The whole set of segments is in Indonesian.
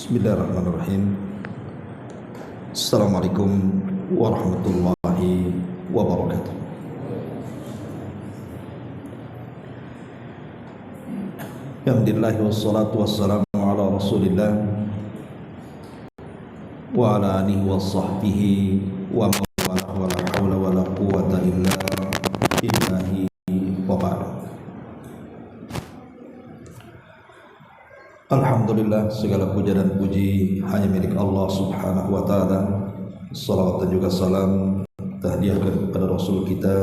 Bismillahirrahmanirrahim. Assalamualaikum warahmatullahi wabarakatuh. Alhamdulillah wassalatu wassalamu ala Rasulillah wa ala alihi wa sahbihi wa man wala wa la hawla wa la quwwata illa billahi wa ba'd. Alhamdulillah, segala puja dan puji hanya milik Allah subhanahu wa ta'ala. Salawat dan juga salam terhadiahkan kepada Rasul kita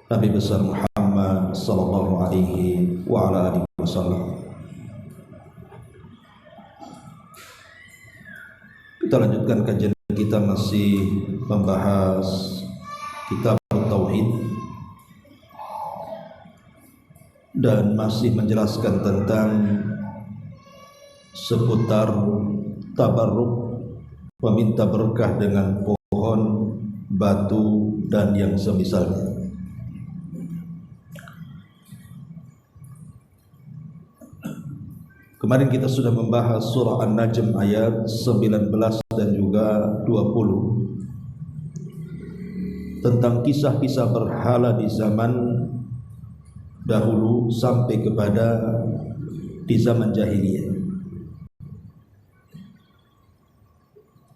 Nabi besar Muhammad sallallahu alaihi wa ala alihi wasallam. Kita lanjutkan kajian kita, masih membahas kitab Tauhid dan masih menjelaskan tentang seputar tabarruk, meminta berkah dengan pohon, batu dan yang semisalnya. Kemarin kita sudah membahas surah An-Najm ayat 19 dan juga 20 tentang kisah-kisah berhala di zaman dahulu sampai kepada di zaman jahiliyah,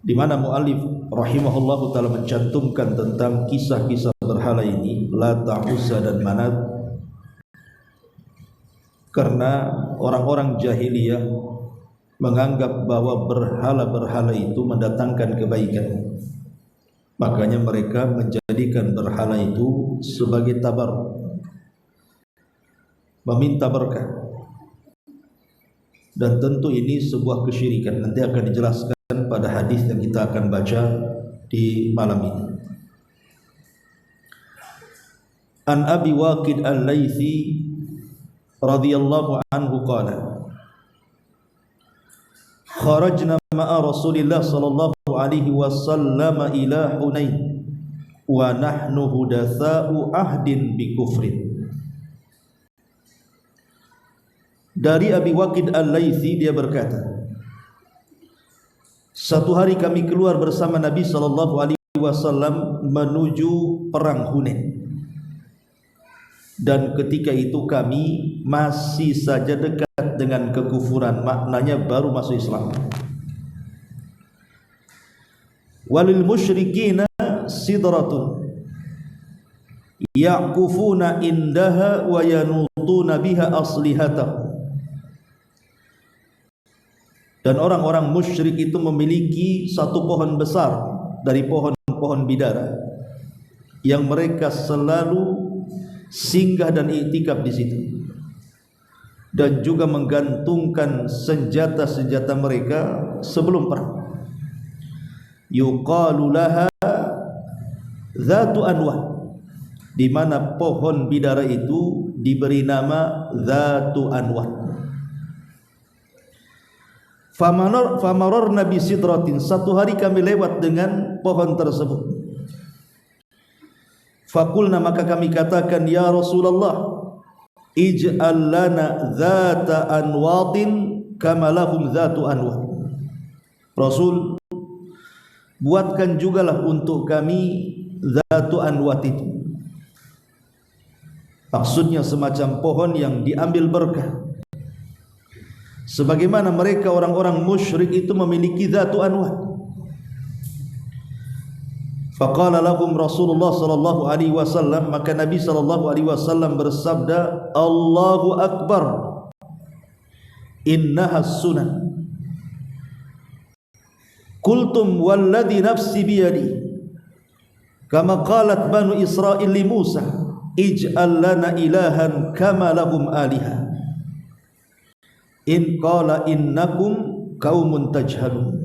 di mana muallif rahimahullahu taala mencantumkan tentang kisah-kisah berhala ini, Lata, Uzza dan Manat, karena orang-orang jahiliyah menganggap bahwa berhala-berhala itu mendatangkan kebaikan. Makanya mereka menjadikan berhala itu sebagai tabarruk, meminta berkah. Dan tentu ini sebuah kesyirikan. Nanti akan dijelaskan pada hadis yang kita akan baca di malam ini. An Abi Waqid Al-Laythi radhiyallahu anhu qala kharajna ma'a Rasulillah sallallahu alaihi wasallam ila Hunain wa nahnu hudatsa'u ahdin bi kufrin. Dari Abi Waqid Al-Laythi, dia berkata, satu hari kami keluar bersama Nabi sallallahu alaihi wasallam menuju perang Hunain. Dan ketika itu kami masih saja dekat dengan kekufuran, maknanya baru masuk Islam. Walil musyrikina sidratun yaqufuna indaha wa yanutuna biha aslihatahum. Dan orang-orang musyrik itu memiliki satu pohon besar dari pohon-pohon bidara yang mereka selalu singgah dan iktikaf di situ, dan juga menggantungkan senjata-senjata mereka sebelum perang. Yuqalu laha Dzatu Anwat, di mana pohon bidara itu diberi nama Dzatu Anwat. Famaror Nabi Sidratin, satu hari kami lewat dengan pohon tersebut. Fakulna, maka kami katakan, ya Rasulullah, ij'al lana dzata anwatin kama lahum dzatu anwat. Rasul, buatkan jugalah untuk kami dzatu anwat itu. Maksudnya semacam pohon yang diambil berkah, sebagaimana mereka orang-orang musyrik itu memiliki dzatu anwat. Faqala lahum Rasulullah sallallahu alaihi wasallam, maka Nabi sallallahu alaihi wasallam bersabda, Allahu akbar, innaha sunan. Qultum walladhi nafsi biyadi, kama qalat banu Israil li Musa, ij'al lana ilahan kama lahum aliha. In qala innakum qaumun tajhalun.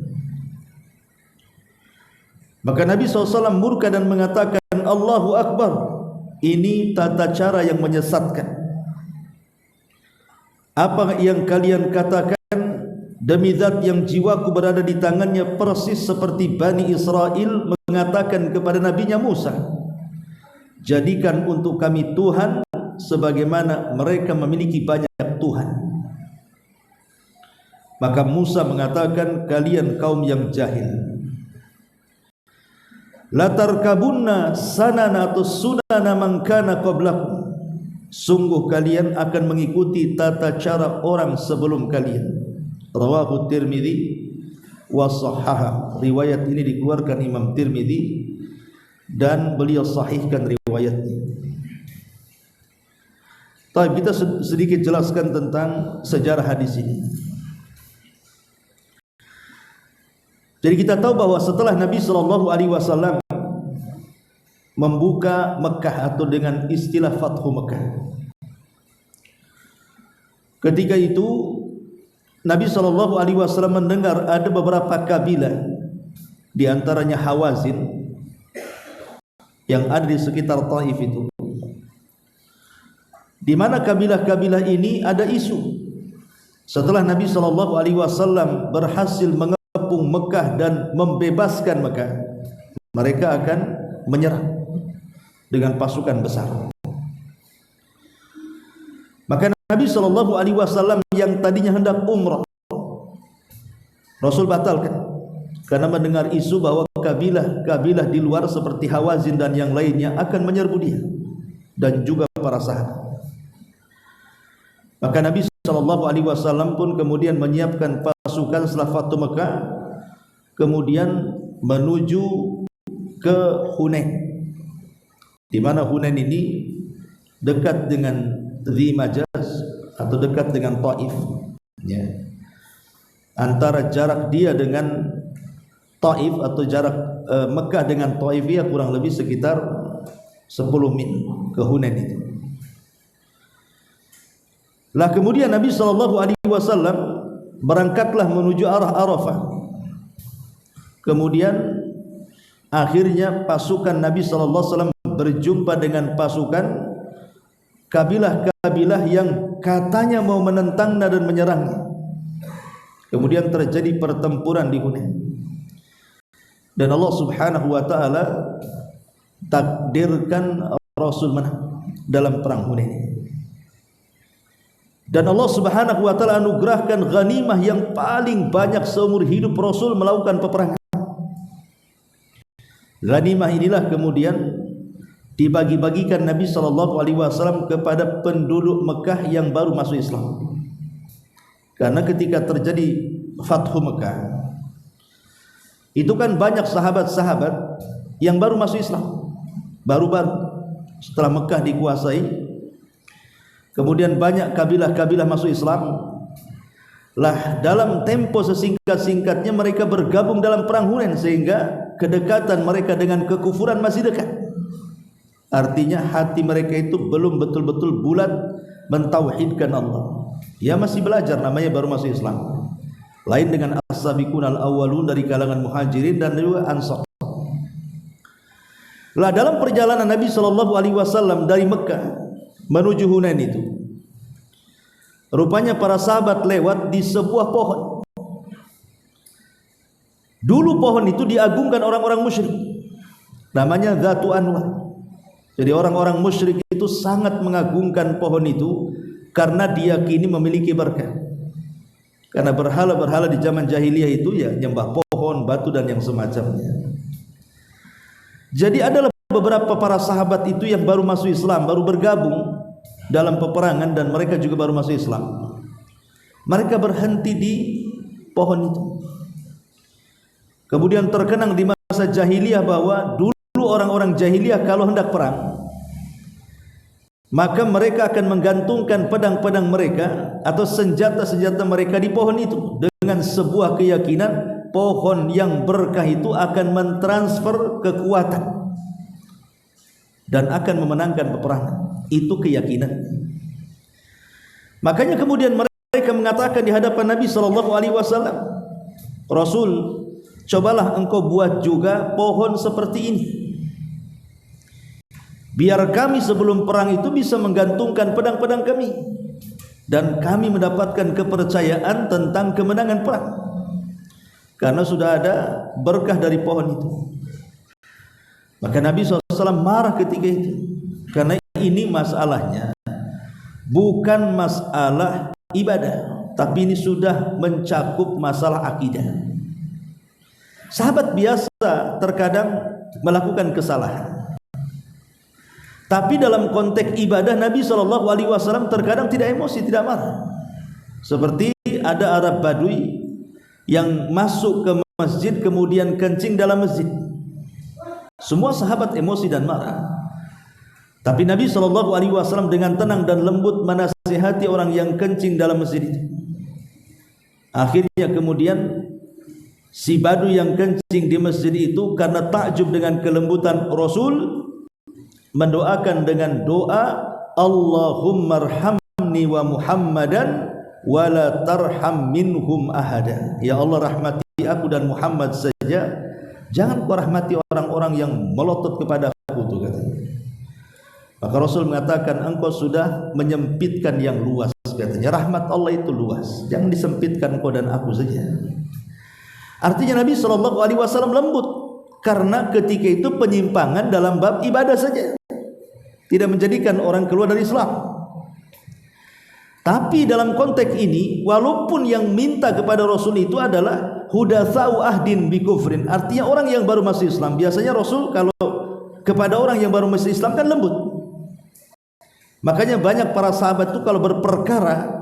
Maka Nabi SAW murka dan mengatakan, Allahu Akbar, ini tata cara yang menyesatkan. Apa yang kalian katakan, demi zat yang jiwaku berada di tangannya, persis seperti Bani Israel mengatakan kepada nabinya Musa, jadikan untuk kami Tuhan sebagaimana mereka memiliki banyak Tuhan. Maka Musa mengatakan, kalian kaum yang jahil. La tarkabunna sanana atau sunana man kana qablakum. Sungguh kalian akan mengikuti tata cara orang sebelum kalian. Rawahu Tirmidzi wa sahhaha. Riwayat ini dikeluarkan Imam Tirmidzi dan beliau sahihkan riwayatnya. Tapi kita sedikit jelaskan tentang sejarah hadis ini. Jadi kita tahu bahwa setelah Nabi SAW membuka Mekah atau dengan istilah Fathu Mekah, ketika itu Nabi SAW mendengar ada beberapa kabilah, di antaranya Hawazin yang ada di sekitar Taif itu, di mana kabilah-kabilah ini ada isu setelah Nabi SAW berhasil mengepung Mekah dan membebaskan Mekah, mereka akan menyerang dengan pasukan besar. Maka Nabi SAW yang tadinya hendak umrah, Rasul batalkan karena mendengar isu bahwa kabilah-kabilah di luar seperti Hawazin dan yang lainnya akan menyerbu dia dan juga para sahabat. Maka Nabi SAW pun kemudian menyiapkan pasukan setelah Fathu Mekah, kemudian menuju ke Hunain, di mana Hunain ini dekat dengan Dhi Majaz atau dekat dengan Taif, ya. Antara jarak dia dengan Taif atau jarak Mekah dengan Taif ya kurang lebih sekitar 10 mil ke Hunain itu. Lah kemudian Nabi SAW berangkatlah menuju arah Arafah. Kemudian akhirnya pasukan Nabi SAW berjumpa dengan pasukan kabilah-kabilah yang katanya mau menentangnya dan menyerangnya. Kemudian terjadi pertempuran di Hunain, dan Allah Subhanahu wa taala takdirkan Rasul menang dalam perang Hunain. Dan Allah Subhanahu wa taala anugerahkan ghanimah yang paling banyak seumur hidup Rasul melakukan peperangan. Ghanimah inilah kemudian dibagi-bagikan Nabi SAW kepada penduduk Mekah yang baru masuk Islam. Karena ketika terjadi Fathu Mekah, itu kan banyak sahabat-sahabat yang baru masuk Islam, baru-baru setelah Mekah dikuasai. Kemudian banyak kabilah-kabilah masuk Islam. Lah dalam tempo sesingkat-singkatnya mereka bergabung dalam perang Hunain, sehingga kedekatan mereka dengan kekufuran masih dekat. Artinya hati mereka itu belum betul-betul bulat mentauhidkan Allah. Ya masih belajar, namanya baru masuk Islam. Lain dengan as-sabiqun al-awwalun dari kalangan muhajirin dan juga ansar. Lah dalam perjalanan Nabi SAW dari Mekah menuju Hunain itu, rupanya para sahabat lewat di sebuah pohon. Dulu pohon itu diagungkan orang-orang musyrik, namanya Dzatu Anwar. Jadi orang-orang musyrik itu sangat mengagungkan pohon itu karena diyakini memiliki berkah. Karena berhala-berhala di zaman jahiliyah itu ya nyembah pohon, batu dan yang semacamnya. Jadi adalah beberapa para sahabat itu yang baru masuk Islam, baru bergabung dalam peperangan, dan mereka juga baru masuk Islam. Mereka berhenti di pohon itu. Kemudian terkenang di masa jahiliyah bahwa dulu orang-orang jahiliyah kalau hendak perang, maka mereka akan menggantungkan pedang-pedang mereka atau senjata-senjata mereka di pohon itu, dengan sebuah keyakinan pohon yang berkah itu akan mentransfer kekuatan dan akan memenangkan peperangan. Itu keyakinan. Makanya kemudian mereka mengatakan di hadapan Nabi SAW, Rasul, cobalah engkau buat juga pohon seperti ini, biar kami sebelum perang itu bisa menggantungkan pedang-pedang kami, dan kami mendapatkan kepercayaan tentang kemenangan perang, karena sudah ada berkah dari pohon itu. Maka Nabi SAW marah ketika itu, karena ini masalahnya bukan masalah ibadah, tapi ini sudah mencakup masalah akidah. Sahabat biasa terkadang melakukan kesalahan, tapi dalam konteks ibadah Nabi SAW terkadang tidak emosi, tidak marah. Seperti ada Arab Badui yang masuk ke masjid kemudian kencing dalam masjid. Semua sahabat emosi dan marah, tapi Nabi SAW dengan tenang dan lembut menasihati orang yang kencing dalam masjid itu. Akhirnya kemudian si Badui yang kencing di masjid itu karena takjub dengan kelembutan Rasul mendoakan dengan doa, Allahumma arhamni wa Muhammadan wa la tarham minhum ahada. Ya Allah, rahmati aku dan Muhammad saja, jangan kau rahmati orang-orang yang melotot kepada aku, tuh katanya. Maka Rasul mengatakan, engkau sudah menyempitkan yang luas, katanya. Rahmat Allah itu luas, jangan disempitkan kau dan aku saja. Artinya Nabi SAW lembut, karena ketika itu penyimpangan dalam bab ibadah saja, tidak menjadikan orang keluar dari Islam. Tapi dalam konteks ini, walaupun yang minta kepada Rasul itu adalah hudatsau ahdin bi kufrin, artinya orang yang baru masuk Islam. Biasanya Rasul kalau kepada orang yang baru masuk Islam kan lembut. Makanya banyak para sahabat itu kalau berperkara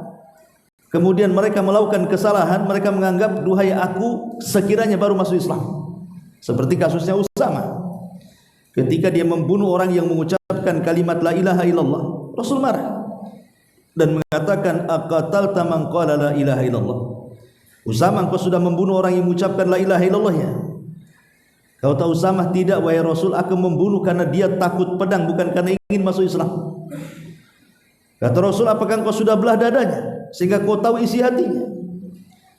kemudian mereka melakukan kesalahan, mereka menganggap, duhai aku sekiranya baru masuk Islam. Seperti kasusnya Usama, ketika dia membunuh orang yang mengucapkan kalimat la ilaha illallah, Rasul marah dan mengatakan, aqatalta man qala la ilaha illallah. Usama, engkau sudah membunuh orang yang mengucapkan la ilaha illallah ya? Kau tahu Usama, tidak wahai Rasul, aku membunuh karena dia takut pedang, bukan karena ingin masuk Islam. Kata Rasul, apakah engkau sudah belah dadanya sehingga kau tahu isi hatinya?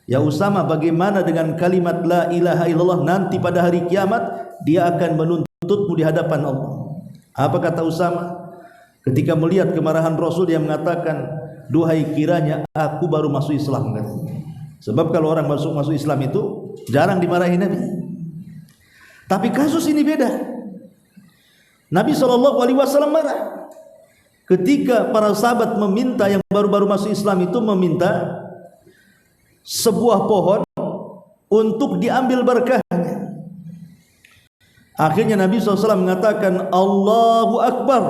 Ya Usama, bagaimana dengan kalimat la ilaha illallah? Nanti pada hari kiamat dia akan menuntutmu di hadapan Allah. Apa kata Usama? Ketika melihat kemarahan Rasul, dia mengatakan, duhai kiranya aku baru masuk Islam, katanya. Sebab kalau orang masuk Islam itu jarang dimarahi Nabi. Tapi kasus ini beda. Nabi SAW marah ketika para sahabat meminta, yang baru-baru masuk Islam itu meminta sebuah pohon untuk diambil berkahnya. Akhirnya Nabi SAW mengatakan, Allahu Akbar,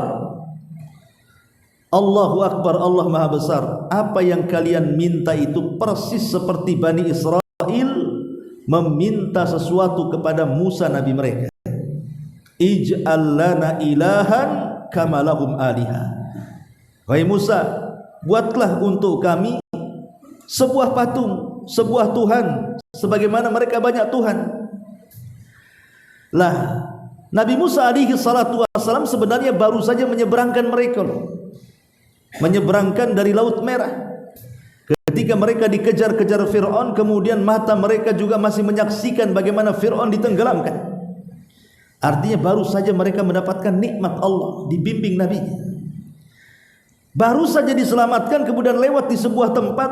Allahu Akbar, Allah Maha Besar. Apa yang kalian minta itu persis seperti Bani Israel meminta sesuatu kepada Musa Nabi mereka. Ij'al lana ilahan kama lahum aliha. Wahai Musa, buatlah untuk kami sebuah patung, sebuah Tuhan, sebagaimana mereka banyak Tuhan. Lah, Nabi Musa alaihi salatu wassalam sebenarnya baru saja menyeberangkan mereka, menyeberangkan dari Laut Merah. Ketika mereka dikejar-kejar Fir'aun, kemudian mata mereka juga masih menyaksikan bagaimana Fir'aun ditenggelamkan. Artinya baru saja mereka mendapatkan nikmat Allah, dibimbing Nabi. Baru saja diselamatkan, kemudian lewat di sebuah tempat,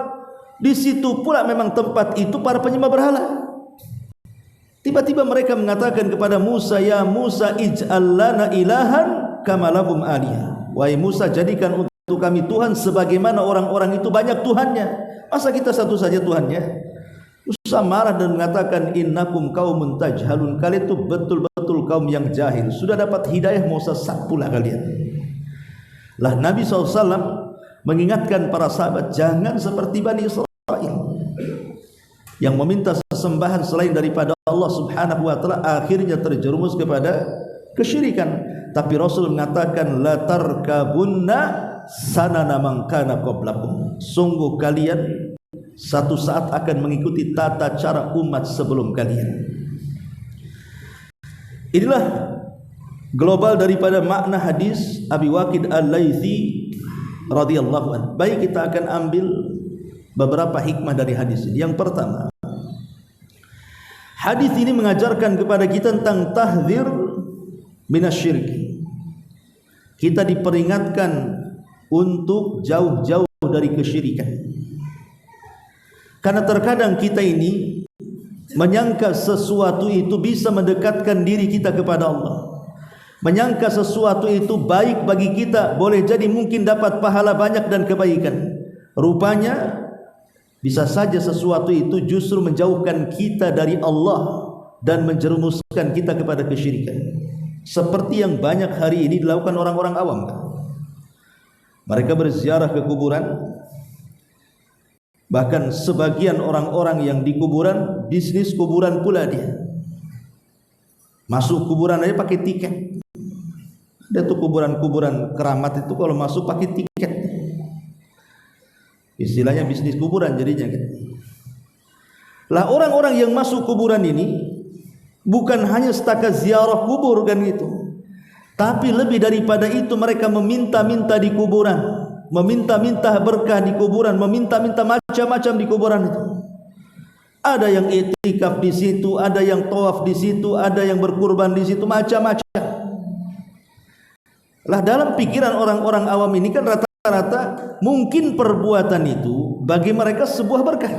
di situ pula memang tempat itu para penyembah berhala. Tiba-tiba mereka mengatakan kepada Musa, ya Musa, ij'al lana ilahan kama lahum aliha. Wahai Musa, jadikan untuk kami Tuhan sebagaimana orang-orang itu banyak Tuhannya. Masa kita satu saja Tuhannya? Musa marah dan mengatakan, innakum qaumun tajhalun, kalian itu betul-betul kaum yang jahil. Sudah dapat hidayah mau sesat pula kalian. Lah Nabi SAW mengingatkan para sahabat, jangan seperti Bani Israel yang meminta sesembahan selain daripada Allah Subhanahu wa taala, akhirnya terjerumus kepada kesyirikan. Tapi Rasul mengatakan, la tarkabunna sanana man kana qablakum. Sungguh kalian satu saat akan mengikuti tata cara umat sebelum kalian. Inilah global daripada makna hadis Abi Waqid Al-Laythi radhiyallahu anhu. Baik, kita akan ambil beberapa hikmah dari hadis ini. Yang pertama, hadis ini mengajarkan kepada kita tentang tahdzir minasyirki. Kita diperingatkan untuk jauh-jauh dari kesyirikan. Karena terkadang kita ini menyangka sesuatu itu bisa mendekatkan diri kita kepada Allah, menyangka sesuatu itu baik bagi kita, boleh jadi mungkin dapat pahala banyak dan kebaikan. Rupanya Bisa saja sesuatu itu justru menjauhkan kita dari Allah dan menjerumuskan kita kepada kesyirikan. Seperti yang banyak hari ini dilakukan orang-orang awam. Mereka berziarah ke kuburan. Bahkan sebagian orang-orang yang di kuburan, bisnis kuburan pula dia. Masuk kuburan aja pakai tiket. Ada tuh kuburan-kuburan keramat itu kalau masuk pakai tiket. Istilahnya bisnis kuburan jadinya kan. Lah orang-orang yang masuk kuburan ini bukan hanya setakat ziarah kubur kan gitu. Tapi lebih daripada itu mereka meminta-minta di kuburan, meminta-minta berkah di kuburan, meminta-minta macam-macam di kuburan itu. Ada yang i'tikaf di situ, ada yang tawaf di situ, ada yang berkurban di situ, macam-macam. Lah dalam pikiran orang-orang awam ini kan rata-rata mungkin perbuatan itu bagi mereka sebuah berkah.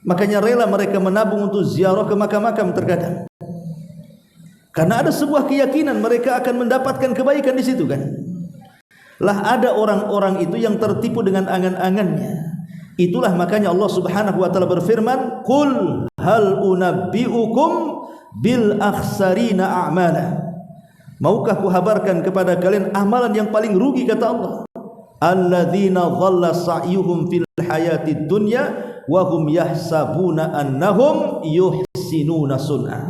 Makanya rela mereka menabung untuk ziarah ke makam-makam terkadang. Karena ada sebuah keyakinan mereka akan mendapatkan kebaikan di situ kan. Lah ada orang-orang itu yang tertipu dengan angan-angannya. Itulah makanya Allah Subhanahu wa taala berfirman, "Qul hal unabbiukum bil akhsarina a'mala." Maukah kuhabarkan kepada kalian amalan yang paling rugi, kata Allah. Alladzina dhalla sa'yuhum fil hayatid dunya wa hum yahsabuna annahum yuhsinuna sun'a.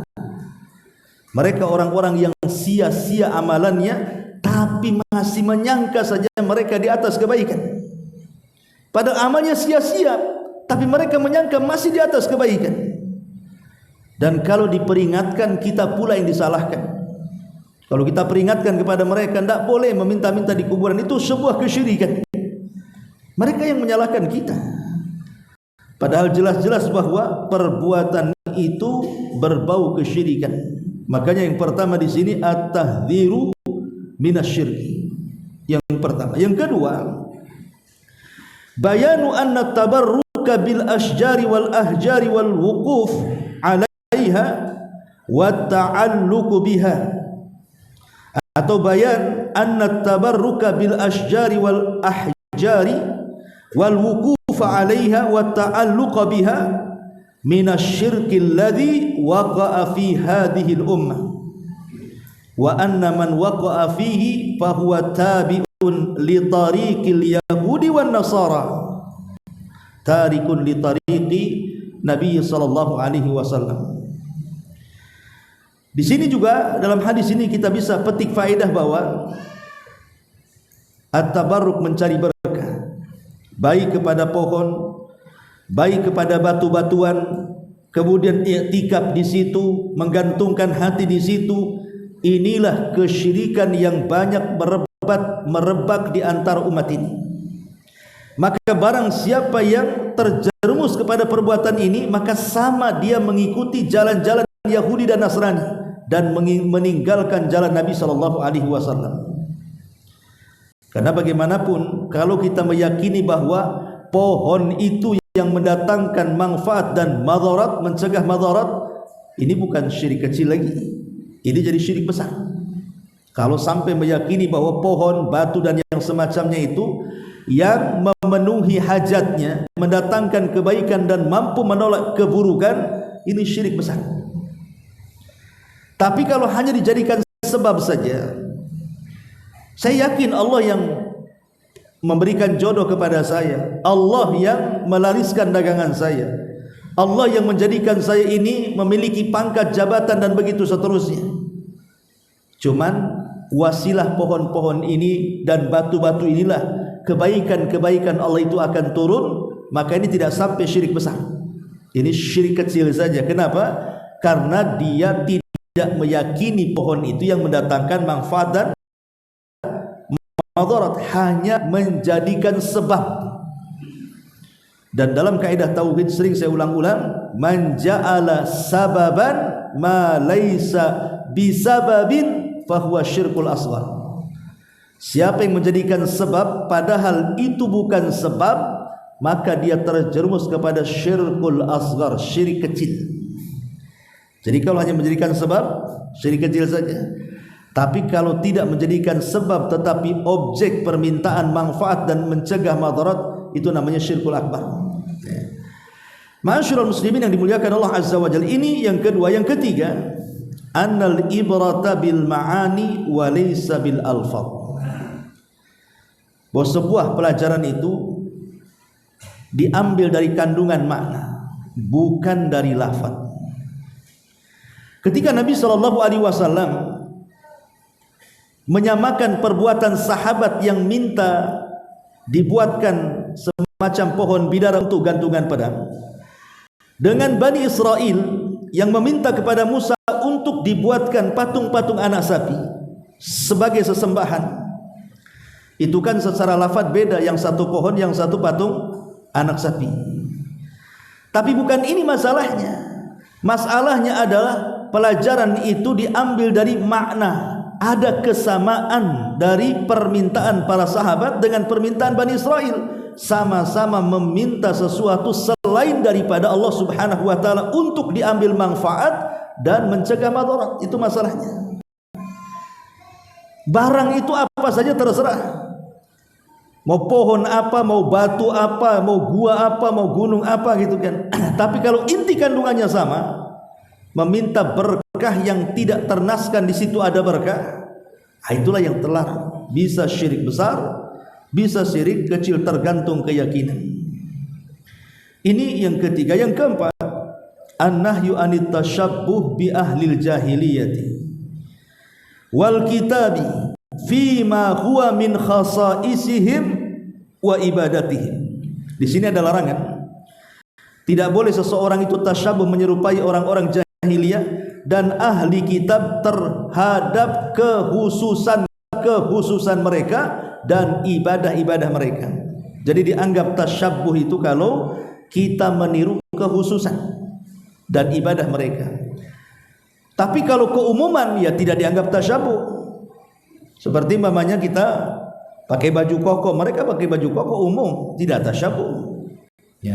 Mereka orang-orang yang sia-sia amalannya tapi masih menyangka saja mereka di atas kebaikan. Padahal amalnya sia-sia tapi mereka menyangka masih di atas kebaikan. Dan kalau diperingatkan kita pula yang disalahkan. Kalau kita peringatkan kepada mereka tidak boleh meminta-minta di kuburan, itu sebuah kesyirikan. Mereka yang menyalahkan kita. Padahal jelas-jelas bahwa perbuatan itu berbau kesyirikan. Makanya yang pertama di sini at-tahdhiru minasyirki. Yang pertama. Yang kedua, bayanu anna tabarruka bil asjari wal ahjari wal wuquf 'alaiha wa ta'alluqu biha. Atau bayan anna tabarruka bil asjari wal ahjari wal wuqufa 'alaiha wa ta'alluqa biha minasyirki alladhi waqa'a fi hadhihi al-ummah wa anna man waqa'a fihi fa huwa tabi'un li tariqil yahudi wan nasara tarikun li tariqi Nabi sallallahu alaihi wasallam. Di sini juga dalam hadis ini kita bisa petik faedah bahwa at-tabarruk mencari berkah, baik kepada pohon, baik kepada batu-batuan, kemudian i'tikaf di situ, menggantungkan hati di situ. Inilah kesyirikan yang banyak merebak di antara umat ini. Maka barang siapa yang terjerumus kepada perbuatan ini, maka sama dia mengikuti jalan-jalan Yahudi dan Nasrani dan meninggalkan jalan Nabi sallallahu alaihi wasallam. Karena bagaimanapun kalau kita meyakini bahwa pohon itu yang mendatangkan manfaat dan madarat, mencegah madarat, ini bukan syirik kecil lagi. Ini jadi syirik besar. Kalau sampai meyakini bahwa pohon, batu dan yang semacamnya itu yang memenuhi hajatnya, mendatangkan kebaikan dan mampu menolak keburukan, ini syirik besar. Tapi kalau hanya dijadikan sebab saja, saya yakin Allah yang memberikan jodoh kepada saya, Allah yang melariskan dagangan saya, Allah yang menjadikan saya ini memiliki pangkat jabatan dan begitu seterusnya. Cuman wasilah pohon-pohon ini dan batu-batu inilah kebaikan-kebaikan Allah itu akan turun, maka ini tidak sampai syirik besar. Ini syirik kecil saja. Kenapa? Karena dia tidak meyakini pohon itu yang mendatangkan manfaat dan madarat, hanya menjadikan sebab. Dan dalam kaidah tauhid sering saya ulang-ulang, man ja'ala sababan ma laisa bisababin fahuwa syirkul asghar. Siapa yang menjadikan sebab padahal itu bukan sebab, maka dia terjerumus kepada syirkul asghar, syirik kecil. Jadi kalau hanya menjadikan sebab, syirik kecil saja. Tapi kalau tidak menjadikan sebab tetapi objek permintaan manfaat dan mencegah madarat, itu namanya syirkul akbar. Ma'asyiral muslimin yang dimuliakan Allah Azza wa Jalla, ini yang kedua. Yang ketiga, annal ibrata bil ma'ani wa laysa bil alfaz. Bahwa sebuah pelajaran itu diambil dari kandungan makna, bukan dari lafaz. Ketika Nabi SAW menyamakan perbuatan sahabat yang minta dibuatkan semacam pohon bidara untuk gantungan pedang dengan Bani Israel yang meminta kepada Musa untuk dibuatkan patung-patung anak sapi sebagai sesembahan, itu kan secara lafaz beda, yang satu pohon, yang satu patung anak sapi. Tapi bukan ini masalahnya. Masalahnya adalah pelajaran itu diambil dari makna. Ada kesamaan dari permintaan para sahabat dengan permintaan Bani Israel. Sama-sama meminta sesuatu selain daripada Allah Subhanahu wa ta'ala untuk diambil manfaat dan mencegah madarat. Itu masalahnya. Barang itu apa saja terserah. Mau pohon apa, mau batu apa, mau gua apa, mau gunung apa gitu kan. Tapi kalau inti kandungannya sama, meminta berkah yang tidak ternaskan di situ ada berkah, itulah yang terlarang. Bisa syirik besar, bisa syirik kecil, tergantung keyakinan. Ini yang ketiga. Yang keempat, an-nahyu anit tasyabbuh bi ahlil jahiliyati wal kitabi fima huwa min khasaisihim wa ibadatihim. Di sini ada larangan. Tidak boleh seseorang itu tasyabuh, menyerupai orang-orang jahiliyah dan ahli kitab terhadap kekhususan mereka dan ibadah-ibadah mereka. Jadi dianggap tasyabuh itu kalau kita meniru kekhususan dan ibadah mereka. Tapi kalau keumuman, ya tidak dianggap tasyabuh. Seperti mamanya kita pakai baju koko, mereka pakai baju koko umum, tidak tasyabuh. Ya.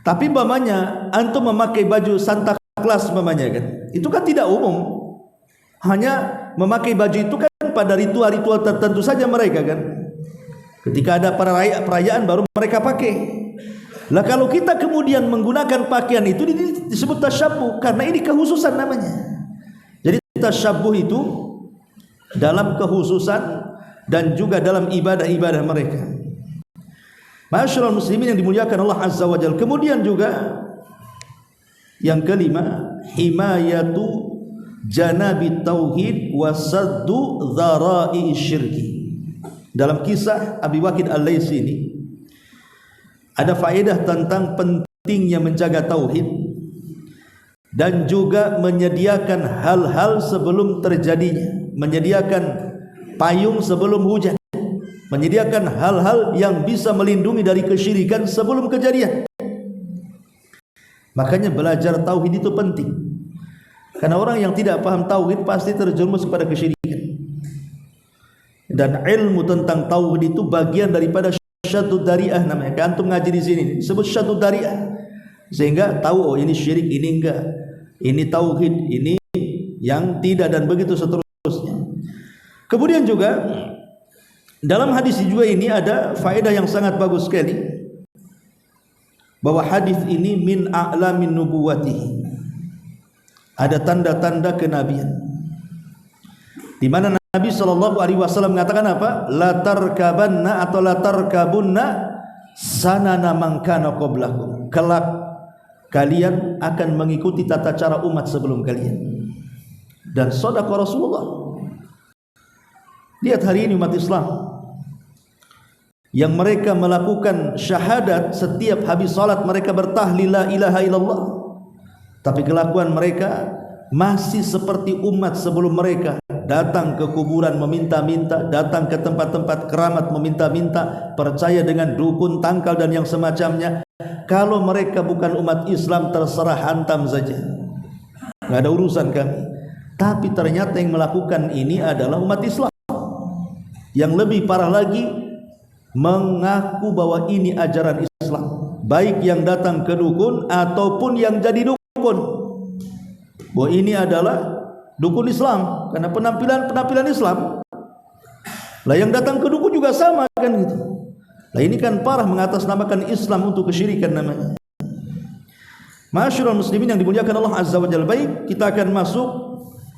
Tapi mamanya antum memakai baju Santa Claus mamanya kan, itu kan tidak umum. Hanya memakai baju itu kan pada ritual-ritual tertentu saja mereka kan. Ketika ada perayaan baru mereka pakai. Lah kalau kita kemudian menggunakan pakaian itu disebut tasyabuh, karena ini kekhususan namanya. Jadi tasyabuh itu dalam kekhususan dan juga dalam ibadah-ibadah mereka. Ma'asyiral muslimin yang dimuliakan Allah Azza wa Jalla. Kemudian juga yang kelima, himayatu janabi tauhid wa saddu dzara'i syirki. Dalam kisah Abi Waqid Al-Laitsi ini ada faedah tentang pentingnya menjaga tauhid dan juga menyediakan hal-hal sebelum terjadinya, menyediakan payung sebelum hujan, menyediakan hal-hal yang bisa melindungi dari kesyirikan sebelum kejadian. Makanya belajar tauhid itu penting, karena orang yang tidak paham tauhid pasti terjerumus kepada kesyirikan. Dan ilmu tentang tauhid itu bagian daripada syadud dari'ah namanya. Antum ngaji di sini disebut syadud dari'ah, sehingga tahu oh ini syirik, ini enggak, ini tauhid, ini yang tidak, dan begitu seterusnya. Kemudian juga dalam hadis juga ini ada faedah yang sangat bagus sekali, bahwa hadis ini min a'lamin nubuwatihi, ada tanda-tanda kenabian, di mana Nabi SAW mengatakan apa? La tarkabanna atau la tarkabunna sanana man kana qablakum. Kelak kalian akan mengikuti tata cara umat sebelum kalian. Dan shadaqa Rasulullah. Lihat hari ini umat Islam yang mereka melakukan syahadat, setiap habis salat mereka bertahlil la ilaha illallah, tapi kelakuan mereka masih seperti umat sebelum mereka, datang ke kuburan meminta-minta, datang ke tempat-tempat keramat meminta-minta, percaya dengan dukun, tangkal dan yang semacamnya. Kalau mereka bukan umat Islam, terserah hantam saja, nggak ada urusan kami. Tapi ternyata yang melakukan ini adalah umat Islam. Yang lebih parah lagi, mengaku bahwa ini ajaran Islam, baik yang datang ke dukun ataupun yang jadi dukun, bahwa ini adalah dukun Islam karena penampilan Islam. Lah yang datang ke dukun juga sama kan gitu. Lah ini kan parah, mengatasnamakan Islam untuk kesyirikan namanya. Ma'asyiral muslimin yang dimuliakan Allah Azza wa Jalla, baik, kita akan masuk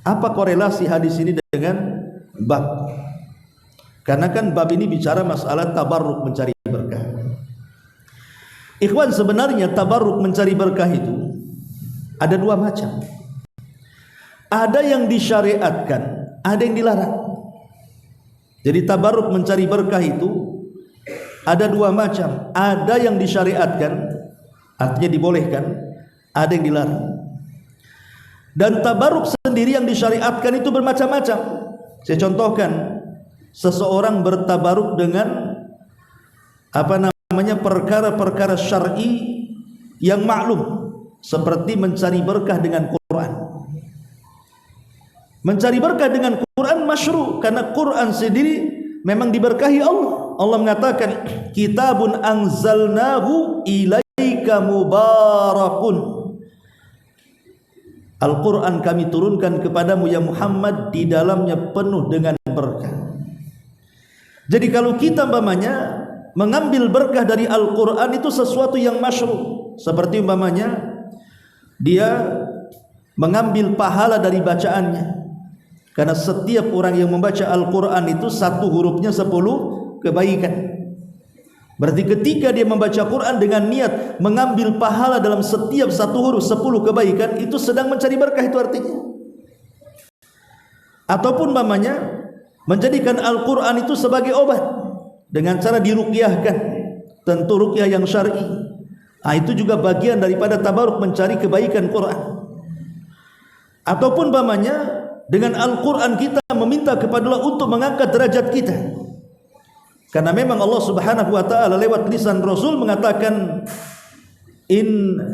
apa korelasi hadis ini dengan bab. Karena kan bab ini bicara masalah tabarruk, mencari berkah. Ikhwan, sebenarnya tabarruk, mencari berkah itu ada dua macam. Ada yang disyariatkan, ada yang dilarang. Jadi tabarruk, mencari berkah itu ada dua macam. Ada yang disyariatkan, artinya dibolehkan, ada yang dilarang. Dan tabarruk sendiri yang disyariatkan itu bermacam-macam. Saya contohkan, seseorang bertabarruk dengan perkara-perkara syar'i yang maklum, seperti mencari berkah dengan Quran. Mencari berkah dengan Quran masyru', karena Quran sendiri memang diberkahi Allah. Allah mengatakan, kitabun anzalnahu ilaika mubarakun. Al-Quran kami turunkan kepadamu ya Muhammad, di dalamnya penuh dengan berkah. Jadi kalau kita mengambil berkah dari Al-Quran itu sesuatu yang masyru'. Seperti dia mengambil pahala dari bacaannya. Karena setiap orang yang membaca Al-Quran itu satu hurufnya 10 kebaikan. Berarti ketika dia membaca Quran dengan niat mengambil pahala dalam setiap satu huruf 10 kebaikan, itu sedang mencari berkah, itu artinya. Ataupun menjadikan Al-Quran itu sebagai obat dengan cara diruqyahkan, tentu ruqyah yang syar'i. Itu juga bagian daripada tabaruk, mencari kebaikan Quran. Ataupun dengan Al-Quran kita meminta kepada Allah untuk mengangkat derajat kita. Karena memang Allah Subhanahu wa taala lewat lisan Rasul mengatakan,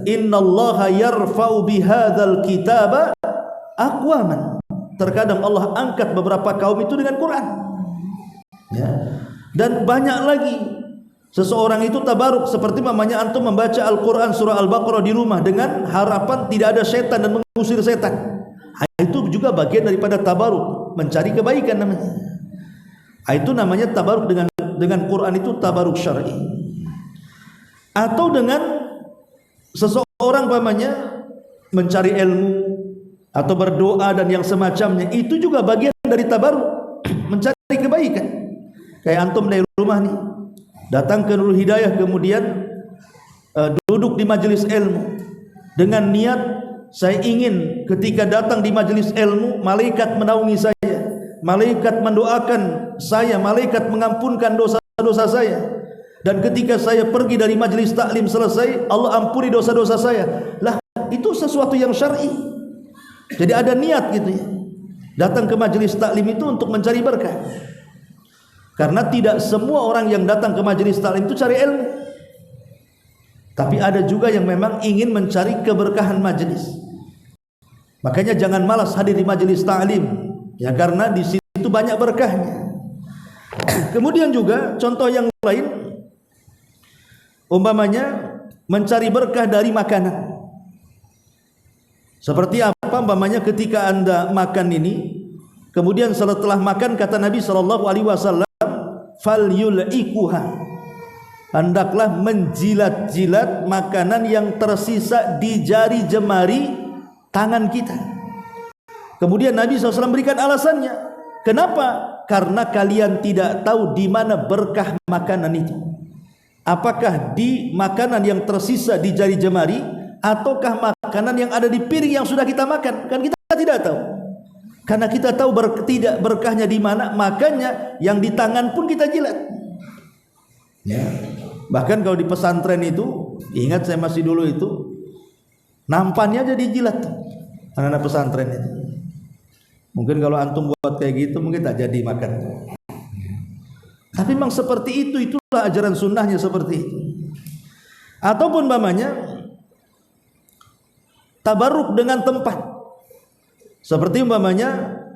innallaha yarfa'u bihadzal kitaba aqwaman. Terkadang Allah angkat beberapa kaum itu dengan Quran. Ya. Dan banyak lagi. Seseorang itu tabaruk, seperti antum membaca Al-Quran surah Al-Baqarah di rumah dengan harapan tidak ada setan dan mengusir setan. Itu juga bagian daripada tabaruk, mencari kebaikan namanya. Itu namanya tabaruk dengan Quran, itu tabaruk syar'i. Atau dengan seseorang mencari ilmu atau berdoa dan yang semacamnya, itu juga bagian dari tabaruk, mencari kebaikan. Kayak antum dari rumah nih, datang ke Nurul Hidayah, kemudian duduk di majelis ilmu dengan niat, saya ingin ketika datang di majelis ilmu, malaikat menaungi saya, malaikat mendoakan saya, malaikat mengampunkan dosa-dosa saya. Dan ketika saya pergi dari majelis taklim selesai, Allah ampuni dosa-dosa saya. Lah, itu sesuatu yang syar'i. Jadi ada niat gitu ya. Datang ke majelis taklim itu untuk mencari berkah. Karena tidak semua orang yang datang ke majelis taklim itu cari ilmu. Tapi ada juga yang memang ingin mencari keberkahan majelis. Makanya jangan malas hadir di majelis ta'lim, ya, karena di situ banyak berkahnya. Kemudian juga contoh yang lain, mencari berkah dari makanan. Seperti apa? Ketika Anda makan ini, kemudian setelah makan, kata Nabi SAW, falyul'ikuha, hendaklah menjilat-jilat makanan yang tersisa di jari jemari tangan kita. Kemudian Nabi SAW berikan alasannya. Kenapa? Karena kalian tidak tahu di mana berkah makanan itu. Apakah di makanan yang tersisa di jari jemari, ataukah makanan yang ada di piring yang sudah kita makan? Kan kita tidak tahu. Karena kita tahu tidak berkahnya di mana, makanya yang di tangan pun kita jilat. Ya. Bahkan kalau di pesantren itu, ingat saya masih dulu itu, nampannya aja dijilat anak-anak pesantren itu. Mungkin kalau antum buat kayak gitu mungkin tak jadi makan. Tapi memang seperti itu, itulah ajaran sunnahnya seperti itu. Ataupun tabarruk dengan tempat. Seperti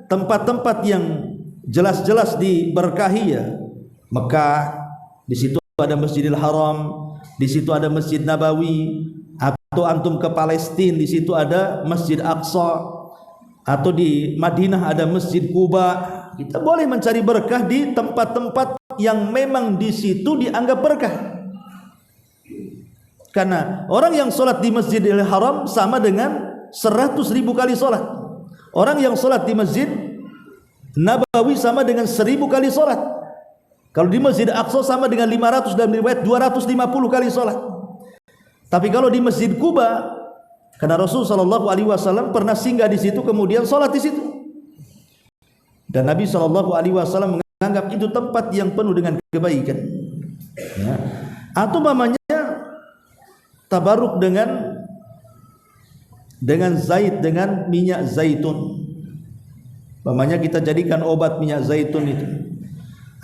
tempat-tempat yang jelas-jelas diberkahi, ya. Mekah, di situ ada Masjidil Haram, di situ ada Masjid Nabawi. Atau antum ke Palestina, di situ ada Masjid Aqsa, atau di Madinah ada Masjid Quba. Kita boleh mencari berkah di tempat-tempat yang memang di situ dianggap berkah. Karena orang yang sholat di Masjidil Haram sama dengan 100.000 kali sholat. Orang yang sholat di Masjid Nabawi sama dengan 1000 kali sholat. Kalau di Masjid Aqsa sama dengan 500 dan riwayat 250 kali sholat. Tapi kalau di Masjid Kuba, karena Rasul sallallahu alaihi wasallam pernah singgah di situ kemudian sholat di situ. Dan Nabi sallallahu alaihi wasallam menganggap itu tempat yang penuh dengan kebaikan. Ya. Atau mamanya tabaruk dengan zait, dengan minyak zaitun. Mamanya kita jadikan obat minyak zaitun itu.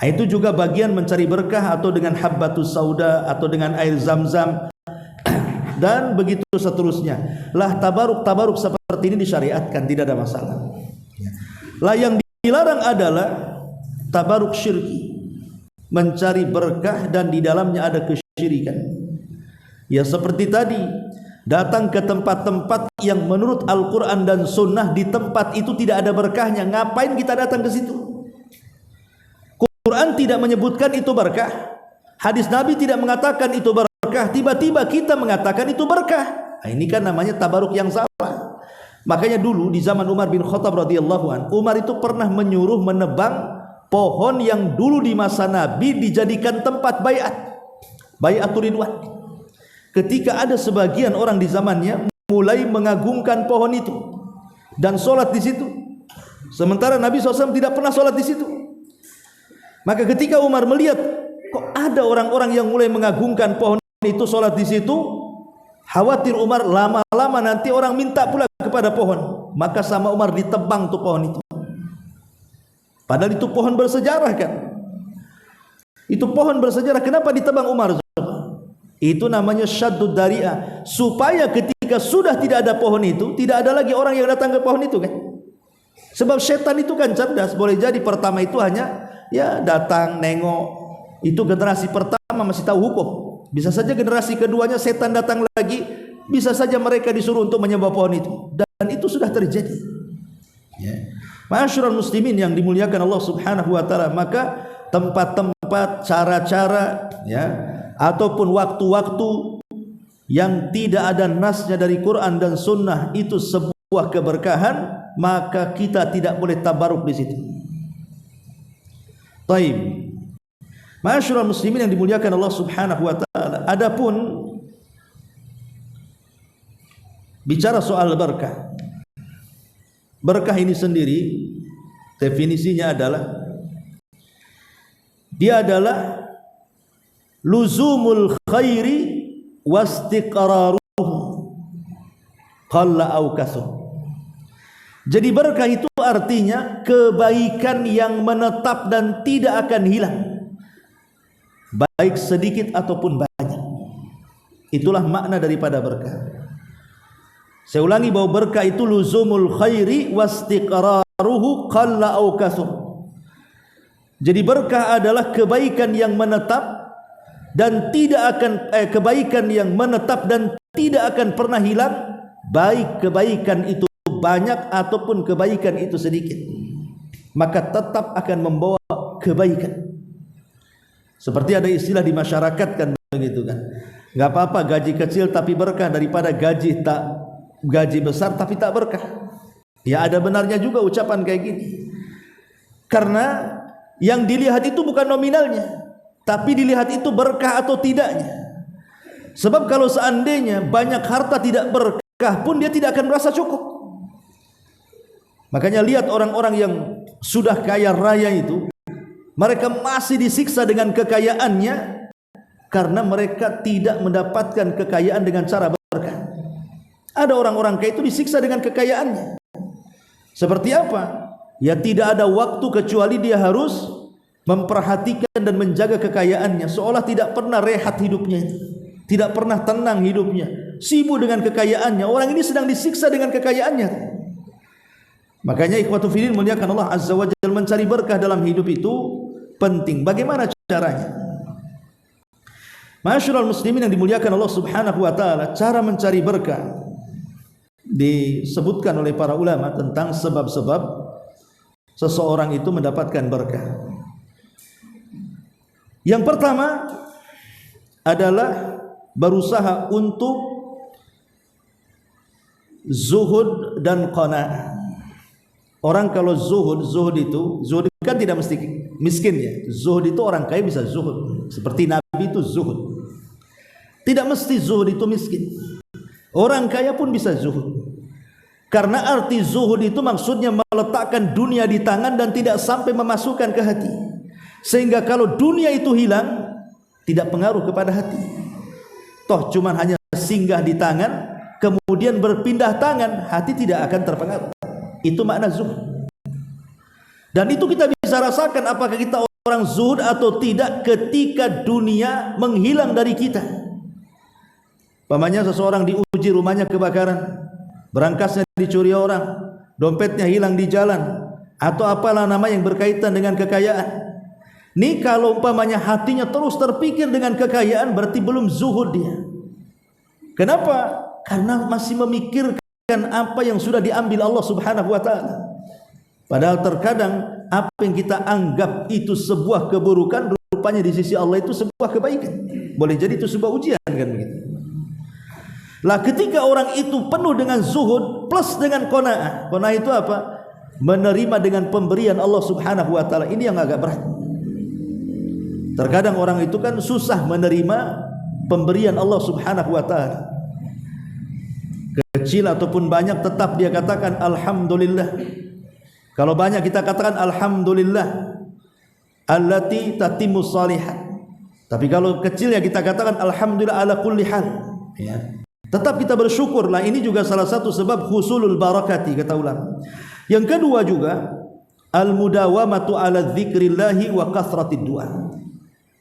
Itu juga bagian mencari berkah, atau dengan habbatus sauda, atau dengan air zam-zam, dan begitu seterusnya. Lah tabaruk seperti ini disyariatkan, tidak ada masalah. Lah yang dilarang adalah tabaruk syirki, mencari berkah dan di dalamnya ada kesyirikan. Ya seperti tadi, datang ke tempat-tempat yang menurut Al-Quran dan Sunnah di tempat itu tidak ada berkahnya. Ngapain kita datang ke situ? Quran tidak menyebutkan itu berkah, hadis Nabi tidak mengatakan itu berkah, tiba-tiba kita mengatakan itu berkah. Nah, ini kan namanya tabaruk yang salah. Makanya dulu di zaman Umar bin Khattab radhiyallahu anhu, Umar itu pernah menyuruh menebang pohon yang dulu di masa Nabi dijadikan tempat bai'atul ridwan. Ketika ada sebagian orang di zamannya mulai mengagungkan pohon itu dan sholat di situ, sementara Nabi SAW tidak pernah sholat di situ. Maka ketika Umar melihat kok ada orang-orang yang mulai mengagungkan pohon itu, sholat di situ, khawatir Umar lama-lama nanti orang minta pula kepada pohon. Maka sama Umar ditebang tuh pohon itu. Padahal itu pohon bersejarah kan. Itu pohon bersejarah, kenapa ditebang Umar? Itu namanya syaddud dari'ah, supaya ketika sudah tidak ada pohon itu, tidak ada lagi orang yang datang ke pohon itu kan. Sebab setan itu kan cerdas, boleh jadi pertama itu hanya ya datang nengok, itu generasi pertama masih tahu hukum. Bisa saja generasi keduanya setan datang lagi, bisa saja mereka disuruh untuk menyembah pohon itu, dan itu sudah terjadi. Ya. Ma'asyiral muslimin yang dimuliakan Allah Subhanahu wa taala, maka tempat-tempat, cara-cara ya, ataupun waktu-waktu yang tidak ada nasnya dari Quran dan Sunnah itu sebuah keberkahan, maka kita tidak boleh tabaruk di situ. Taib. Ma'asyiral muslimin yang dimuliakan Allah Subhanahu wa taala, adapun bicara soal berkah, berkah ini sendiri definisinya adalah dia adalah luzumul khairi wastiqraruhu qalla au kasur. Jadi berkah itu artinya kebaikan yang menetap dan tidak akan hilang, baik sedikit ataupun banyak. Itulah makna daripada berkah. Saya ulangi bahwa berkah itu luzumul khairi wastiqraruhu qalla au kasur. Jadi berkah adalah kebaikan yang menetap dan tidak akan kebaikan yang menetap dan tidak akan pernah hilang, baik kebaikan itu banyak ataupun kebaikan itu sedikit, maka tetap akan membawa kebaikan. Seperti ada istilah di masyarakat kan begitu kan, nggak apa-apa gaji kecil tapi berkah daripada gaji besar tapi tak berkah. Ya ada benarnya juga ucapan kayak gini, karena yang dilihat itu bukan nominalnya, tapi dilihat itu berkah atau tidaknya. Sebab kalau seandainya banyak harta tidak berkah pun dia tidak akan merasa cukup. Makanya lihat orang-orang yang sudah kaya raya itu, mereka masih disiksa dengan kekayaannya karena mereka tidak mendapatkan kekayaan dengan cara berkah. Ada orang-orang kaya itu disiksa dengan kekayaannya. Seperti apa? Ya tidak ada waktu kecuali dia harus memperhatikan dan menjaga kekayaannya, seolah tidak pernah rehat hidupnya, tidak pernah tenang hidupnya, sibuk dengan kekayaannya. Orang ini sedang disiksa dengan kekayaannya. Makanya ikhwatu fillah muliakan Allah Azza wa Jalla, mencari berkah dalam hidup itu penting. Bagaimana caranya? Ma'asyiral muslimin yang dimuliakan Allah Subhanahu wa taala, cara mencari berkah disebutkan oleh para ulama tentang sebab-sebab seseorang itu mendapatkan berkah. Yang pertama adalah berusaha untuk zuhud dan qanaah. Orang kalau zuhud kan tidak mesti miskin ya. Zuhud itu orang kaya bisa zuhud. Seperti Nabi itu zuhud. Tidak mesti zuhud itu miskin. Orang kaya pun bisa zuhud. Karena arti zuhud itu maksudnya meletakkan dunia di tangan dan tidak sampai memasukkan ke hati. Sehingga kalau dunia itu hilang, tidak pengaruh kepada hati. Toh cuma hanya singgah di tangan, kemudian berpindah tangan, hati tidak akan terpengaruh. Itu makna zuhud. Dan itu kita bisa rasakan apakah kita orang zuhud atau tidak ketika dunia menghilang dari kita. Pamannya seseorang diuji, rumahnya kebakaran, berangkasnya dicuri orang, dompetnya hilang di jalan, atau apalah nama yang berkaitan dengan kekayaan. Ini kalau umpamanya hatinya terus terpikir dengan kekayaan, berarti belum zuhud dia. Kenapa? Karena masih memikirkan apa yang sudah diambil Allah Subhanahu wa ta'ala. Padahal terkadang apa yang kita anggap itu sebuah keburukan, rupanya di sisi Allah itu sebuah kebaikan. Boleh jadi itu sebuah ujian, kan begitu. Lah ketika orang itu penuh dengan zuhud plus dengan qanaah. Qanaah itu apa? Menerima dengan pemberian Allah Subhanahu wa ta'ala. Ini yang agak berat. Terkadang orang itu kan susah menerima pemberian Allah Subhanahu wa ta'ala. Kecil ataupun banyak tetap dia katakan alhamdulillah. Kalau banyak kita katakan alhamdulillah allati tatimmu shalihat. Tapi kalau kecil ya kita katakan alhamdulillah ala kulli hal, ya. Tetap kita bersyukurlah. Ini juga salah satu sebab husulul barakati, kata ulama. Yang kedua juga al-mudawamatu ala dzikrillahi wa kathratid du'a.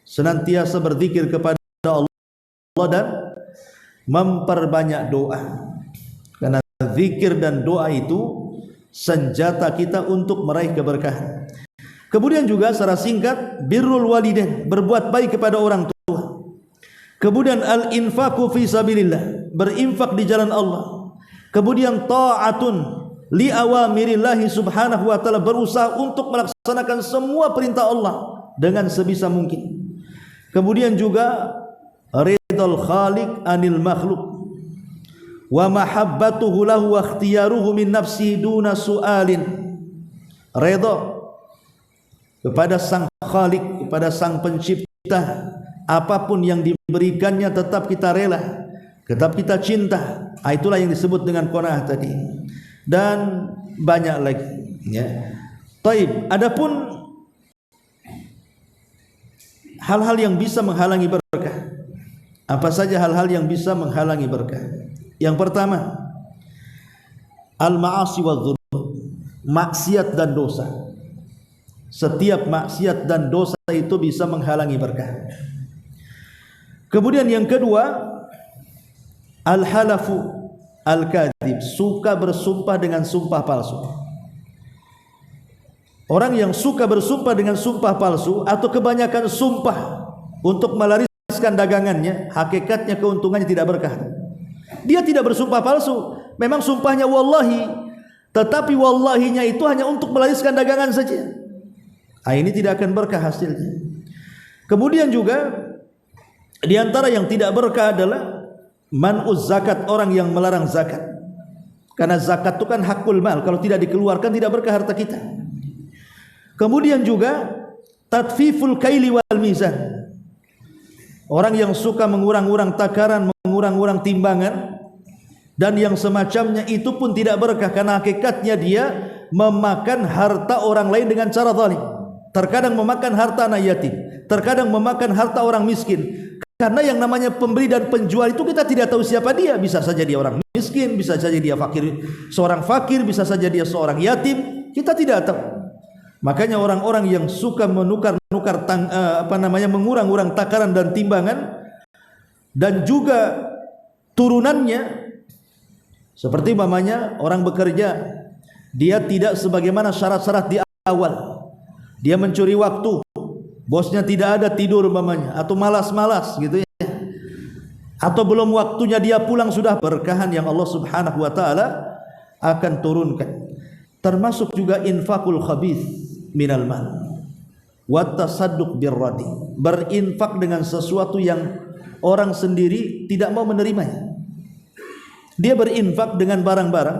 Senantiasa berzikir kepada Allah dan memperbanyak doa. Karena zikir dan doa itu senjata kita untuk meraih keberkahan. Kemudian juga secara singkat birrul walidain, berbuat baik kepada orang tua. Kemudian al-infaqu fi sabilillah, berinfak di jalan Allah. Kemudian ta'atun li awamirillahi subhanahu wa ta'ala, berusaha untuk melaksanakan semua perintah Allah dengan sebisa mungkin. Kemudian juga ridal khaliq anil makhluk wa mahabbatuhu lahu wa ikhtiyaruhu min nafsihi duna su'alin. Ridha kepada sang khaliq, kepada sang pencipta, apapun yang diberikannya tetap kita rela, tetap kita cinta. Itulah yang disebut dengan qanaah tadi. Dan banyak lagi, ya. Taib, adapun hal-hal yang bisa menghalangi berkah. Apa saja hal-hal yang bisa menghalangi berkah? Yang pertama, al-ma'asi wadh-dhunub, maksiat dan dosa. Setiap maksiat dan dosa itu bisa menghalangi berkah. Kemudian yang kedua, al-halafu al-kadhib, suka bersumpah dengan sumpah palsu. Orang yang suka bersumpah dengan sumpah palsu atau kebanyakan sumpah untuk melariskan dagangannya, hakikatnya keuntungannya tidak berkah. Dia tidak bersumpah palsu, memang sumpahnya wallahi, tetapi wallahinya itu hanya untuk melariskan dagangan saja. Ini tidak akan berkah hasilnya. Kemudian juga di antara yang tidak berkah adalah man'uz zakat, orang yang melarang zakat. Karena zakat itu kan hakul mal, kalau tidak dikeluarkan tidak berkah harta kita. Kemudian juga tatfiful kaili wal mizan, orang yang suka mengurang-urang takaran, mengurang-urang timbangan, dan yang semacamnya itu pun tidak berkah, karena hakikatnya dia memakan harta orang lain dengan cara zalim. Terkadang memakan harta anak yatim, terkadang memakan harta orang miskin. Karena yang namanya pembeli dan penjual itu kita tidak tahu siapa dia. Bisa saja dia orang miskin, bisa saja dia fakir, seorang fakir, bisa saja dia seorang yatim. Kita tidak tahu. Makanya orang-orang yang suka menukar-nukar mengurang-urang takaran dan timbangan, dan juga turunannya, seperti umpamanya orang bekerja, dia tidak sebagaimana syarat-syarat di awal. Dia mencuri waktu, bosnya tidak ada, tidur umpamanya, atau malas-malas gitu ya, atau belum waktunya dia pulang, sudah berkahan yang Allah Subhanahu wa ta'ala akan turunkan. Termasuk juga infakul khabith minal mal wa tasadduq birradi, berinfak dengan sesuatu yang orang sendiri tidak mau menerimanya. Dia berinfak dengan barang-barang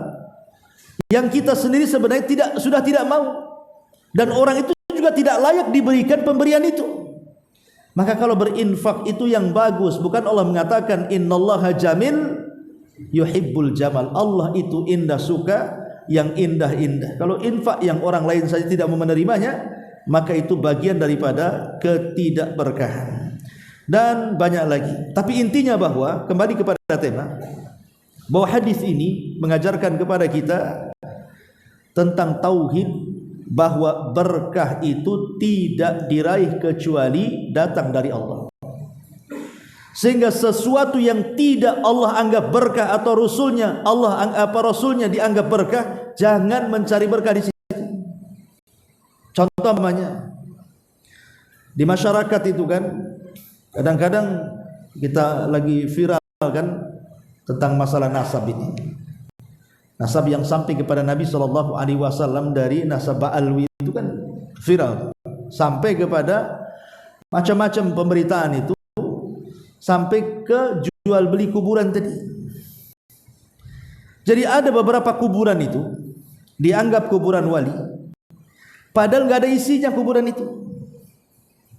yang kita sendiri sebenarnya sudah tidak mau, dan orang itu juga tidak layak diberikan pemberian itu. Maka kalau berinfak itu yang bagus, bukan Allah mengatakan innallaha jamil yuhibbul jamal, Allah itu indah, suka yang indah-indah. Kalau infak yang orang lain saja tidak mau menerimanya, maka itu bagian daripada ketidakberkahan. Dan banyak lagi. Tapi intinya bahwa, kembali kepada tema, bahwa hadis ini mengajarkan kepada kita tentang tauhid, bahwa berkah itu tidak diraih kecuali datang dari Allah. Sehingga sesuatu yang tidak Allah anggap berkah atau Rasulnya Rasulnya dianggap berkah, jangan mencari berkah di situ. Contoh namanya di masyarakat itu kan, kadang-kadang kita lagi viral kan tentang masalah nasab ini. Nasab yang sampai kepada Nabi SAW dari nasab Ba'alwi itu kan viral, sampai kepada macam-macam pemberitaan itu, sampai ke jual beli kuburan tadi. Jadi ada beberapa kuburan itu dianggap kuburan wali, padahal nggak ada isinya kuburan itu.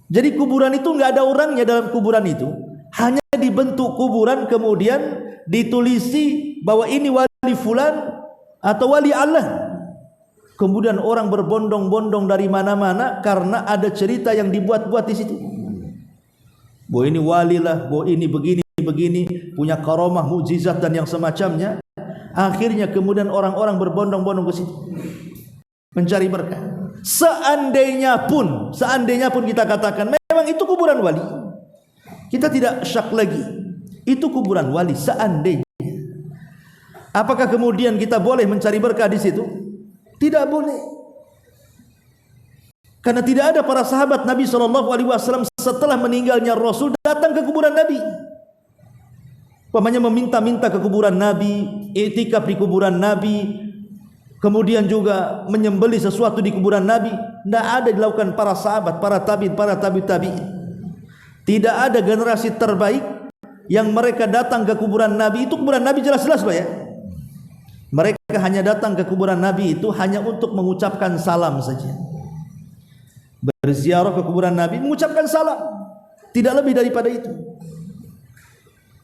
Jadi kuburan itu nggak ada orangnya dalam kuburan itu, hanya dibentuk kuburan, kemudian ditulisi bahwa ini wali fulan atau wali Allah. Kemudian orang berbondong-bondong dari mana-mana karena ada cerita yang dibuat-buat di situ. Bahwa ini wali lah, bahwa ini begini, punya karamah, mukjizat dan yang semacamnya. Akhirnya kemudian orang-orang berbondong-bondong ke situ mencari berkah. Seandainya pun kita katakan memang itu kuburan wali, kita tidak syak lagi, itu kuburan wali. Seandainya, apakah kemudian kita boleh mencari berkah di situ? Tidak boleh. Karena tidak ada para sahabat Nabi SAW setelah meninggalnya Rasul datang ke kuburan Nabi, umpamanya meminta-minta ke kuburan Nabi, iktikaf di kuburan Nabi, kemudian juga menyembelih sesuatu di kuburan Nabi. Tidak ada dilakukan para sahabat, para tabi'in. Tidak ada generasi terbaik yang mereka datang ke kuburan Nabi. Itu kuburan Nabi jelas-jelas Pak ya. Mereka hanya datang ke kuburan Nabi itu hanya untuk mengucapkan salam saja. Berziarah ke kuburan Nabi, mengucapkan salam, tidak lebih daripada itu.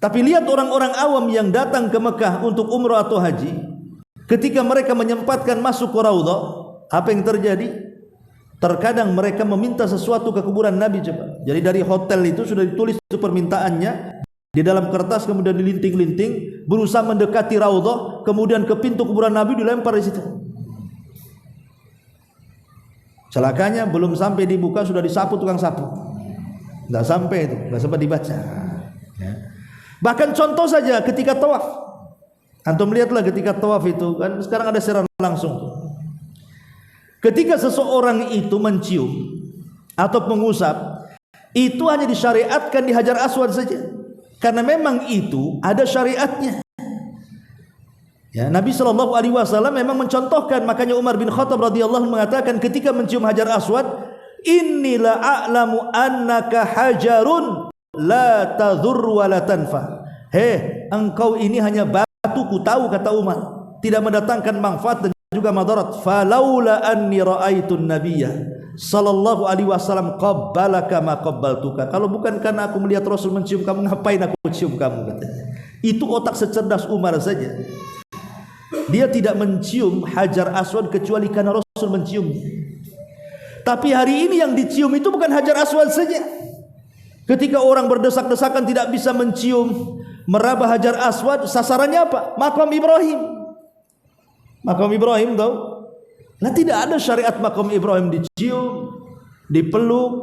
Tapi lihat orang-orang awam yang datang ke Mekah untuk umrah atau haji, ketika mereka menyempatkan masuk ke Raudhah, apa yang terjadi? Terkadang mereka meminta sesuatu ke kuburan Nabi. Coba. Jadi dari hotel itu sudah ditulis itu permintaannya di dalam kertas, kemudian dilinting-linting, berusaha mendekati Raudhah, kemudian ke pintu kuburan Nabi dilempar di situ. Celakanya belum sampai dibuka sudah disapu tukang sapu. Enggak sampai itu, enggak sempat dibaca. Ya. Bahkan contoh saja ketika tawaf. Antum lihatlah ketika tawaf itu kan sekarang ada siaran langsung. Ketika seseorang itu mencium atau mengusap, itu hanya disyariatkan di Hajar Aswad saja. Karena memang itu ada syariatnya. Ya, Nabi SAW memang mencontohkan, makanya Umar bin Khattab radhiyallahu anhu mengatakan ketika mencium Hajar Aswad, "Innila a'lamu annaka hajarun la tadhur wa la tanfa." Engkau ini hanya batu, ku tahu kata Umar, tidak mendatangkan manfaat dan juga madarat. Falaula anni ra'aitun nabiyya sallallahu alaihi wasallam qabbalaka ma qabbaltuka. Kalau bukan karena aku melihat Rasul mencium kamu, ngapain aku cium kamu, katanya. Itu otak secerdas Umar saja. Dia tidak mencium Hajar Aswad kecuali karena Rasul menciumnya. Tapi hari ini yang dicium itu bukan Hajar Aswad saja. Ketika orang berdesak-desakan tidak bisa mencium, meraba Hajar Aswad, sasarannya apa? Makam Ibrahim. Makam Ibrahim tahu? Nah, tidak ada syariat makam Ibrahim dicium, dipeluk,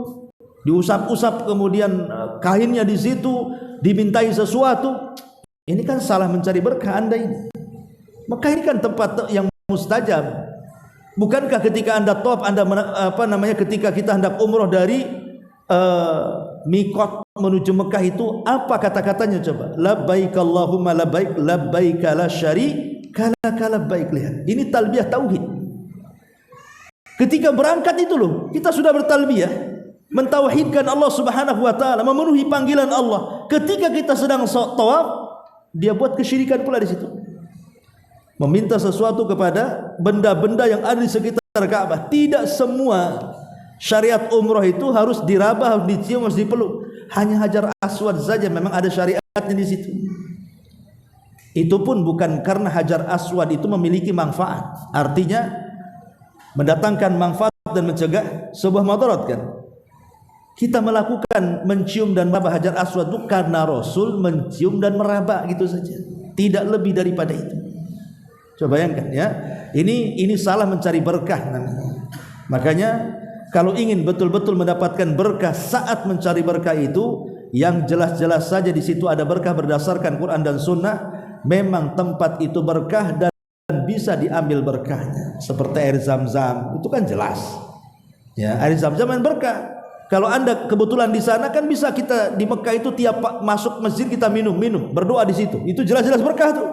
diusap-usap, kemudian kainnya di situ, dimintai sesuatu. Ini kan salah mencari berkah Anda ini. Maka ini kan tempat yang mustajab. Bukankah ketika Anda tawaf, Anda ketika kita hendak umroh dari mikot menuju Mekah itu apa kata-katanya coba? Labbaik Allahumma labbaik, labbaik la syarika lak labbaik. Lihat, ini talbiyah tauhid. Ketika berangkat itu loh, kita sudah bertalbiyah. mentauhidkan Allah Subhanahu wa taala, memenuhi panggilan Allah. Ketika kita sedang tawaf, dia buat kesyirikan pula di situ. Meminta sesuatu kepada benda-benda yang ada di sekitar Ka'bah. Tidak semua syariat umrah itu harus diraba, harus dicium, harus dipeluk. Hanya Hajar Aswad saja memang ada syariatnya di situ. Itu pun bukan karena Hajar Aswad itu memiliki manfaat. Artinya mendatangkan manfaat dan mencegah sebuah madarat kan. Kita melakukan mencium dan meraba Hajar Aswad itu karena Rasul mencium dan meraba gitu saja. Tidak lebih daripada itu. Coba bayangkan ya. Ini salah mencari berkah namanya. Makanya kalau ingin betul-betul mendapatkan berkah saat mencari berkah itu, yang jelas-jelas saja di situ ada berkah berdasarkan Quran dan Sunnah, memang tempat itu berkah dan bisa diambil berkahnya. Seperti air Zam-Zam, itu kan jelas. Ya, air Zam-Zam yang berkah. Kalau Anda kebetulan di sana kan bisa kita di Mekah itu tiap masuk masjid kita minum, berdoa di situ. Itu jelas-jelas berkah tuh.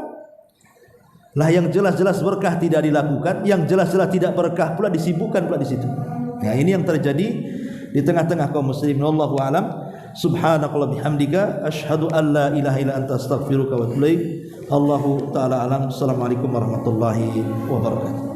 Lah yang jelas-jelas berkah tidak dilakukan, yang jelas-jelas tidak berkah pula disibukkan pula di situ. Ya, ini yang terjadi di tengah-tengah kaum muslimin. Wallahu a'lam. Subhanakallah bihamdika asyhadu an la ilaha illa anta astaghfiruka wa atubu ilaik. Allahu taala alam. Assalamualaikum warahmatullahi wabarakatuh.